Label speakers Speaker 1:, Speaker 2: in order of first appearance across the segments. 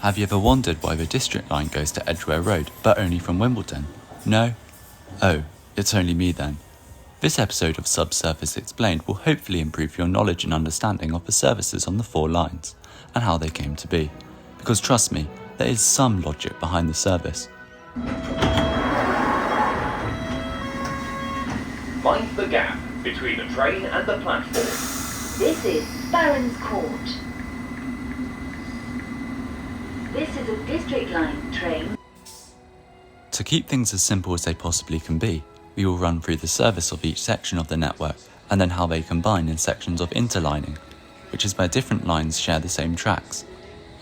Speaker 1: Have you ever wondered why the district line goes to Edgware Road, but only from Wimbledon? No? Oh, it's only me then. This episode of Subsurface Explained will hopefully improve your knowledge and understanding of the services on the 4 lines, and how they came to be. Because trust me, there is some logic behind the service.
Speaker 2: Find the gap between the train and the platform.
Speaker 3: This is Barron's Court. This is a District Line train.
Speaker 1: To keep things as simple as they possibly can be, we will run through the service of each section of the network and then how they combine in sections of interlining, which is where different lines share the same tracks.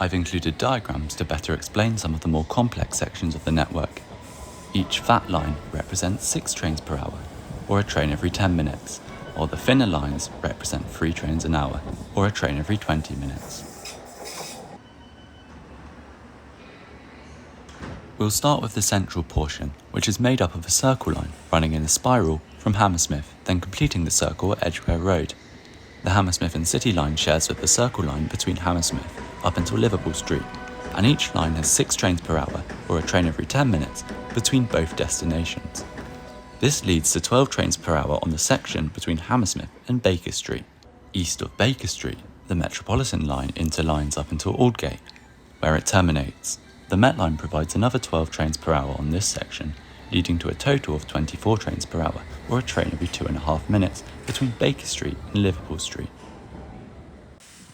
Speaker 1: I've included diagrams to better explain some of the more complex sections of the network. Each fat line represents 6 trains per hour, or a train every 10 minutes, while the thinner lines represent 3 trains an hour, or a train every 20 minutes. We'll start with the central portion, which is made up of a circle line running in a spiral from Hammersmith, then completing the circle at Edgware Road. The Hammersmith and City line shares with the circle line between Hammersmith up until Liverpool Street, and each line has 6 trains per hour, or a train every 10 minutes, between both destinations. This leads to 12 trains per hour on the section between Hammersmith and Baker Street. East of Baker Street, the Metropolitan line interlines up until Aldgate, where it terminates. The Met line provides another 12 trains per hour on this section, leading to a total of 24 trains per hour, or a train every 2.5 minutes, between Baker Street and Liverpool Street.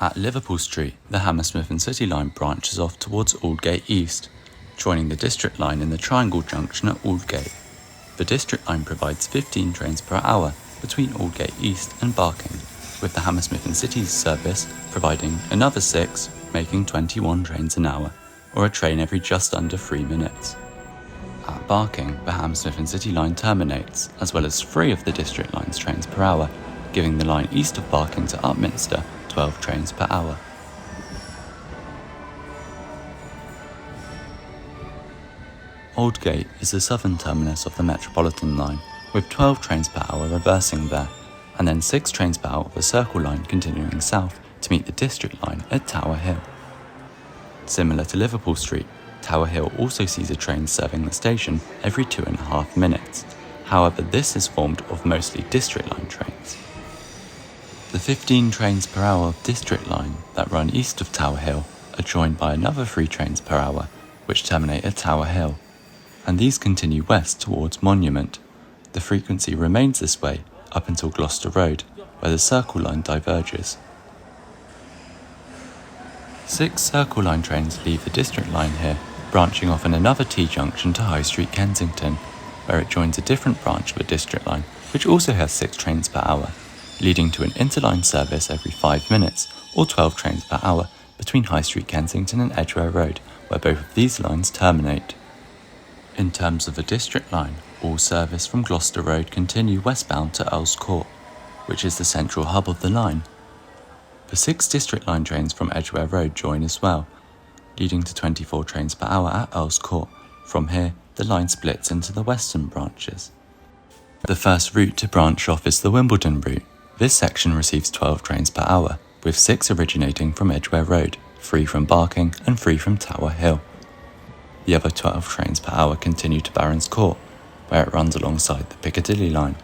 Speaker 1: At Liverpool Street, the Hammersmith and City line branches off towards Aldgate East, joining the District line in the Triangle Junction at Aldgate. The District line provides 15 trains per hour between Aldgate East and Barking, with the Hammersmith and City service providing another 6, making 21 trains an hour, or a train every just under 3 minutes. At Barking, the Hammersmith and City line terminates, as well as 3 of the District line's trains per hour, giving the line east of Barking to Upminster 12 trains per hour. Aldgate is the southern terminus of the Metropolitan line, with 12 trains per hour reversing there, and then 6 trains per hour of the Circle line continuing south to meet the District line at Tower Hill. Similar to Liverpool Street, Tower Hill also sees a train serving the station every 2.5 minutes. However, this is formed of mostly District line trains. The 15 trains per hour of District line that run east of Tower Hill are joined by another 3 trains per hour, which terminate at Tower Hill, and these continue west towards Monument. The frequency remains this way up until Gloucester Road, where the Circle line diverges. 6 Circle line trains leave the District line here, branching off in another T-junction to High Street Kensington, where it joins a different branch of a District line, which also has 6 trains per hour, leading to an interline service every 5 minutes, or 12 trains per hour, between High Street Kensington and Edgware Road, where both of these lines terminate. In terms of a District line, all service from Gloucester Road continue westbound to Earls Court, which is the central hub of the line. The 6 District line trains from Edgware Road join as well, leading to 24 trains per hour at Earls Court. From here, the line splits into the western branches. The first route to branch off is the Wimbledon route. This section receives 12 trains per hour, with 6 originating from Edgware Road, 3 from Barking and 3 from Tower Hill. The other 12 trains per hour continue to Barron's Court, where it runs alongside the Piccadilly line.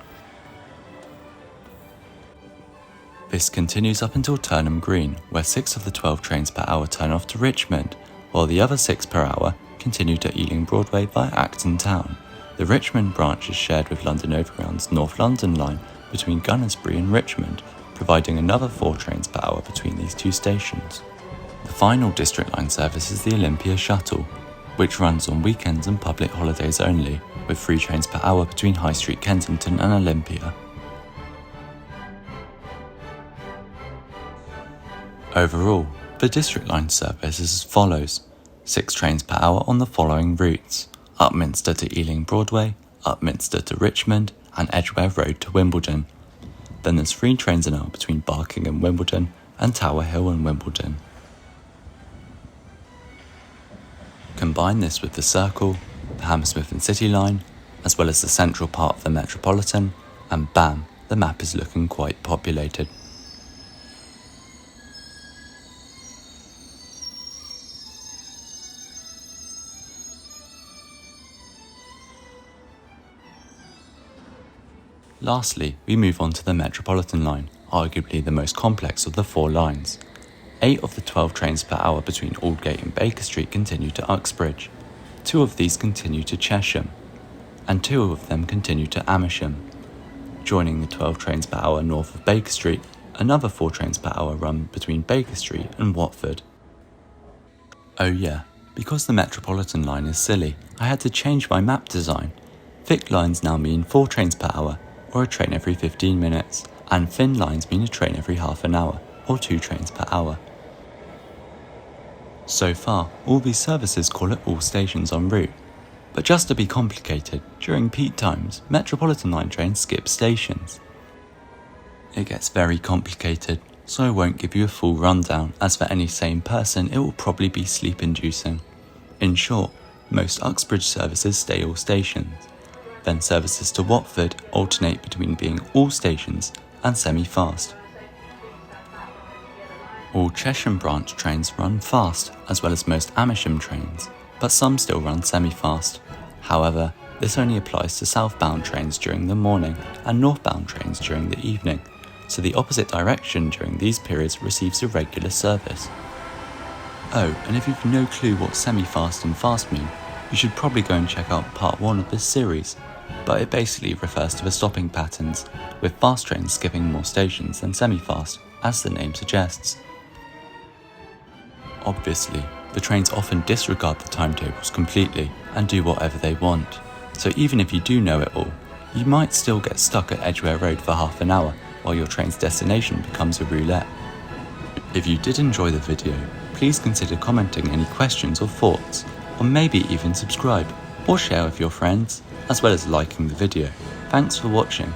Speaker 1: This continues up until Turnham Green, where 6 of the 12 trains per hour turn off to Richmond, while the other 6 per hour continue to Ealing Broadway via Acton Town. The Richmond branch is shared with London Overground's North London line between Gunnersbury and Richmond, providing another 4 trains per hour between these 2 stations. The final District line service is the Olympia Shuttle, which runs on weekends and public holidays only, with 3 trains per hour between High Street Kensington and Olympia. Overall, the District line service is as follows: 6 trains per hour on the following routes: Upminster to Ealing Broadway, Upminster to Richmond, and Edgware Road to Wimbledon. Then there's 3 trains an hour between Barking and Wimbledon, and Tower Hill and Wimbledon. Combine this with the Circle, the Hammersmith and City line, as well as the central part of the Metropolitan, and bam, the map is looking quite populated. Lastly, we move on to the Metropolitan line, arguably the most complex of the 4 lines. 8 of the 12 trains per hour between Aldgate and Baker Street continue to Uxbridge. 2 of these continue to Chesham, and 2 of them continue to Amersham. Joining the 12 trains per hour north of Baker Street, another 4 trains per hour run between Baker Street and Watford. Oh yeah, because the Metropolitan line is silly, I had to change my map design. Thick lines now mean 4 trains per hour, or a train every 15 minutes, and thin lines mean a train every half an hour, or 2 trains per hour. So far, all these services call at all stations en route. But just to be complicated, during peak times, Metropolitan line trains skip stations. It gets very complicated, so I won't give you a full rundown, as for any sane person it will probably be sleep-inducing. In short, most Uxbridge services stay all stations. Then services to Watford alternate between being all stations and semi-fast. All Chesham branch trains run fast, as well as most Amersham trains, but some still run semi-fast. However, this only applies to southbound trains during the morning and northbound trains during the evening, so the opposite direction during these periods receives a regular service. Oh, and if you've no clue what semi-fast and fast mean, you should probably go and check out part 1 of this series, but it basically refers to the stopping patterns, with fast trains skipping more stations than semi-fast, as the name suggests. Obviously, the trains often disregard the timetables completely and do whatever they want, so even if you do know it all, you might still get stuck at Edgware Road for half an hour while your train's destination becomes a roulette. If you did enjoy the video, please consider commenting any questions or thoughts, or maybe even subscribe or share with your friends, as well as liking the video. Thanks for watching.